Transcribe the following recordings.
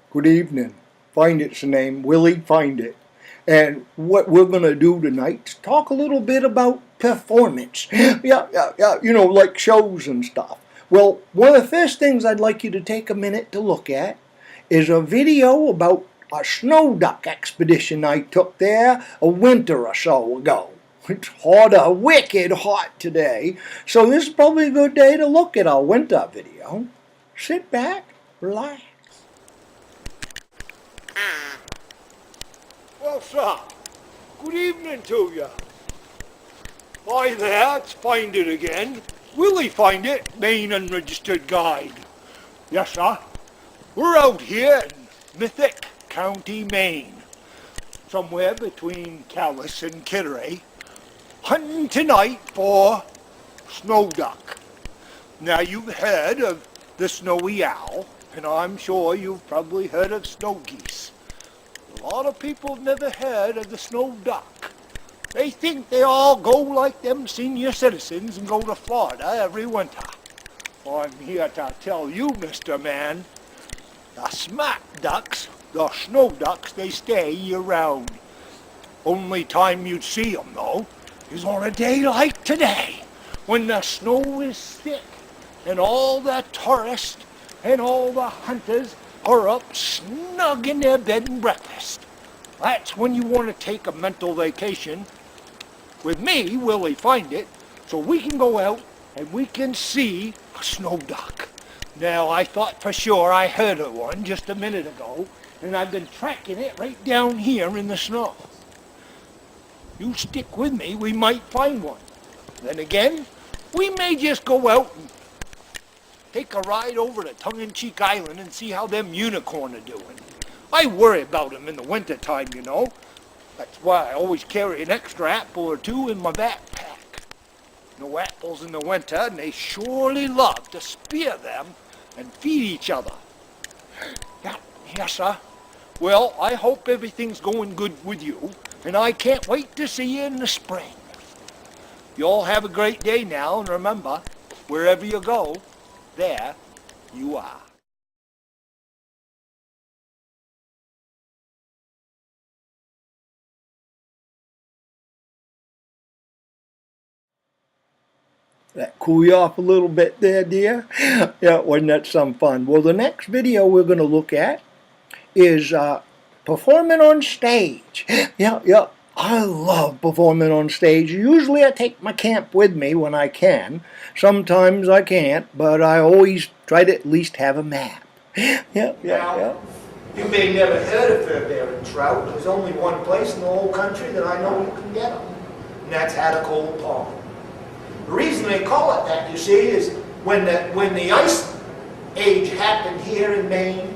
Good evening. Phinedit's the name, Willey Phinedit. And what we're going to do tonight is talk a little bit about performance. Yeah, like shows and stuff. Well, one of the first things I'd like you to take a minute to look at is a video about a snowduck expedition I took there a winter or so ago. It's wicked hot today, so this is probably a good day to look at our winter video. Sit back, relax. Well, sir, good evening to you. Hi there, it's Phinedit again. Willey Phinedit, Maine Unregistered Guide. Yes, sir. We're out here in Mythic County, Maine, somewhere between Calais and Kittery, hunting tonight for snowduck. Now, you've heard of the snowy owl, and I'm sure you've probably heard of snow geese. A lot of people have never heard of the snowduck. They think they all go like them senior citizens and go to Florida every winter. Well, I'm here to tell you, Mr. Man, the smack ducks, the snowducks, they stay year-round. Only time you'd see them, though, is on a day like today, when the snow is thick and all the tourists and all the hunters are up snug in their bed and breakfast. That's when you want to take a mental vacation with me, Willey Phinedit, so we can go out and we can see a snowduck. Now, I thought for sure I heard of one just a minute ago, and I've been tracking it right down here in the snow. You stick with me, we might find one. Then again, we may just go out and take a ride over to Tongue-in-Cheek Island and see how them unicorn are doing. I worry about them in the wintertime, you know. That's why I always carry an extra apple or two in my backpack. No apples in the winter, and they surely love to spear them and feed each other. Yeah, yes, sir. Well, I hope everything's going good with you, and I can't wait to see you in the spring. You all have a great day now, and remember, wherever you go, there you are. That cool you off a little bit there, dear? Yeah, wasn't that some fun? Well, the next video we're going to look at is performing on stage. Yeah, I love performing on stage. Usually I take my camp with me when I can. Sometimes I can't, but I always try to at least have a map. Yeah. You may never heard of Furbearing Trout. There's only one place in the whole country that I know you can get them, and that's Taleolgist Pond. The reason they call it that, you see, is when the ice age happened here in Maine,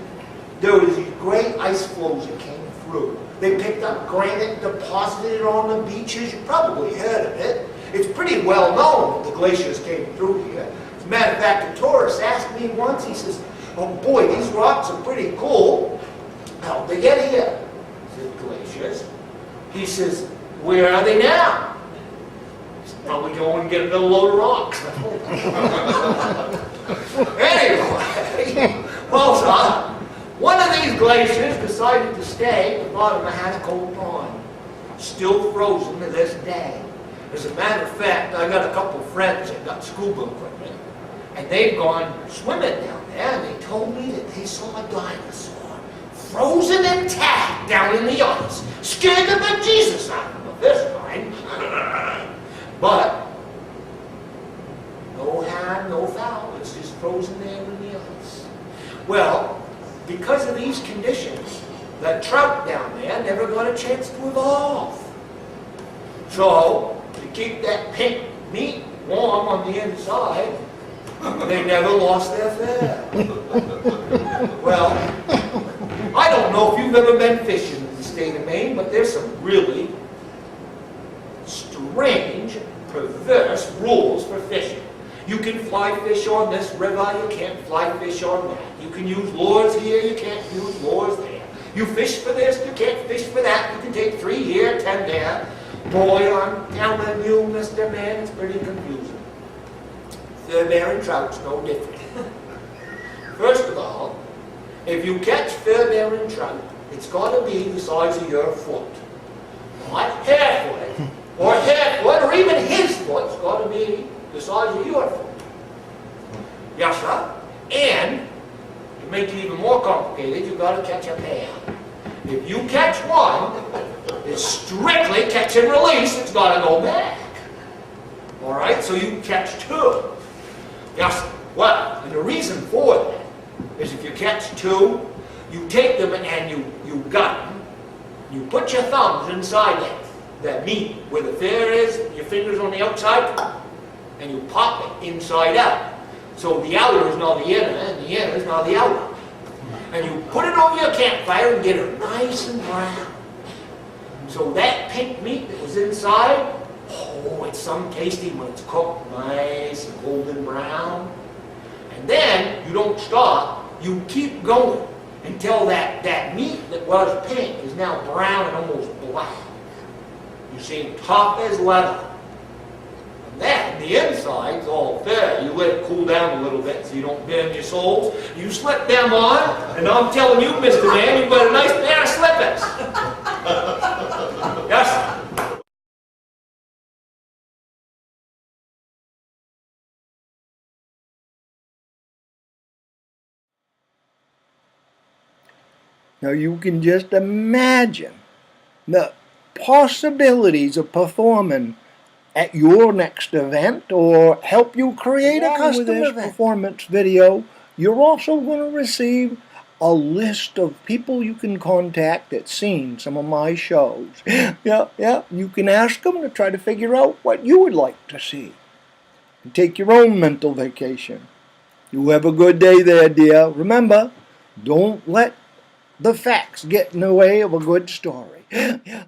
there was these great ice flows that came through. They picked up granite, deposited it on the beaches. You probably heard of it. It's pretty well known that the glaciers came through here. As a matter of fact, a tourist asked me once, he says, "Oh boy, these rocks are pretty cool. How'd they get here?" I said, "Glaciers." He says, "Where are they now?" Probably go and get another load of rocks. Anyway, well, son, one of these glaciers decided to stay at the bottom of Taleolgist Pond. Still frozen to this day. As a matter of fact, I got a couple of friends that got scuba equipment, and they've gone swimming down there, and they told me that they saw a dinosaur frozen intact down in the ice. Scared the bejesus out of them this time. But no harm, no foul. It's just frozen there in the ice. Well, because of these conditions, the trout down there never got a chance to evolve. So, to keep that pink meat warm on the inside, they never lost their fare. Well, I don't know if you've ever been fishing in the state of Maine, but there's some really strange, perverse rules for fishing. You can fly fish on this river, you can't fly fish on that. You can use lures here, you can't use lures there. You fish for this, you can't fish for that. You can take 3 here, 10 there. Boy, I'm telling you, Mr. Man, it's pretty confusing. Furbearing Trout's no different. First of all, If you catch Furbearing trout, it's got to be the size of your foot. Not half foot, or half foot, or even his foot's got to be the size of your foot. Yes, sir. And to make it even more complicated, you've got to catch a pair. If you catch one, it's strictly catch and release. It's got to go back. All right, so you catch two. Yes, well, and the reason for that is if you catch two, you take them and you gut them. You put your thumbs inside that meat where the fin is, your fingers on the outside, and you pop it inside out. So the outer is now the inner, and the inner is now the outer. And you put it over your campfire and get it nice and brown. So that pink meat that was inside, oh, it's some tasty when it's cooked nice and golden brown. And then you don't stop, you keep going until that meat that was pink is now brown and almost black. You see, tough as leather. And then the inside's all fair. You let it cool down a little bit so you don't bend your soles. You slip them on, and I'm telling you, Mr. Man, you've got a nice pair of slippers. Yes? Now you can just imagine the possibilities of performing at your next event or help you create a custom performance video. You're also going to receive a list of people you can contact that's seen some of my shows. Yeah, you can ask them to try to figure out what you would like to see. And take your own mental vacation. You have a good day there, dear. Remember, don't let the facts get in the way of a good story. Yeah.